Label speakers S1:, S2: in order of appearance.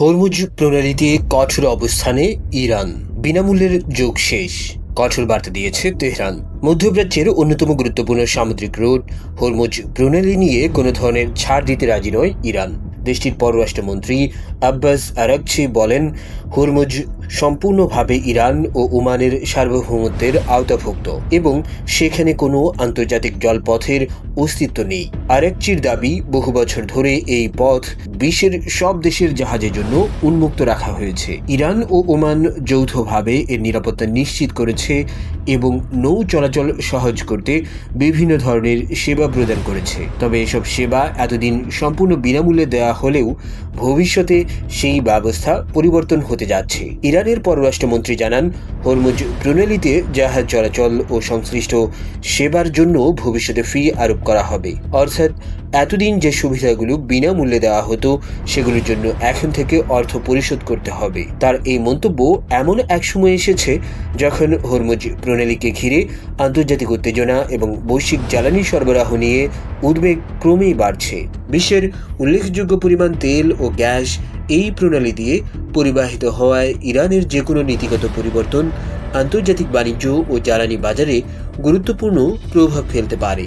S1: Hormuz প্রণালীতে কঠোর অবস্থানে Iran, বিনামূল্যের যোগ শেষ, কঠোর বার্তা দিয়েছে তেহরান। মধ্যপ্রাচ্যের অন্যতম গুরুত্বপূর্ণ সামুদ্রিক রুট হরমুজ প্রণালী নিয়ে কোনো ধরনের ছাড় দিতে রাজি নয় ইরান। দেশটির পররাষ্ট্রমন্ত্রী আব্বাস আরাকচি বলেন, হরমুজ সম্পূর্ণভাবে ইরান ও ওমানের সার্বভৌমত্বের আওতাভুক্ত এবং সেখানে কোনো আন্তর্জাতিক জলপথের অস্তিত্ব নেই। আরাকচির দাবি, বহু বছর ধরে এই পথ বিশ্বের সব দেশের জাহাজের জন্য উন্মুক্ত রাখা হয়েছে। ইরান ও ওমান যৌথভাবে এর নিরাপত্তা নিশ্চিত করেছে এবং নৌ চলাচল সহজ করতে বিভিন্ন ধরনের সেবা প্রদান করেছে। তবে এসব সেবা এতদিন সম্পূর্ণ বিনামূল্যে দেওয়া হলেও ভবিষ্যতে সেই ব্যবস্থা পরিবর্তন হতে যাচ্ছে। ইরানের পররাষ্ট্রমন্ত্রী জানান, হরমুজ প্রণালীতে জাহাজ চলাচল ও সংশ্লিষ্ট সেবার জন্য ভবিষ্যতে ফি আরোপ করা হবে। অর্থাৎ এতদিন যে সুবিধাগুলো বিনামূল্যে দেওয়া হতো সেগুলোর জন্য এখন থেকে অর্থ পরিশোধ করতে হবে। তার এই মন্তব্য এমন এক সময় এসেছে যখন হরমুজ প্রণালীকে ঘিরে আন্তর্জাতিক উত্তেজনা এবং বৈশ্বিক জ্বালানি সরবরাহ নিয়ে উদ্বেগ ক্রমেই বাড়ছে। বিশ্বের উল্লেখযোগ্য পরিমাণ তেল ও গ্যাস এই প্রণালী দিয়ে পরিবাহিত হওয়ায় ইরানের যে কোনো নীতিগত পরিবর্তন আন্তর্জাতিক বাণিজ্য ও জ্বালানি বাজারে গুরুত্বপূর্ণ প্রভাব ফেলতে পারে।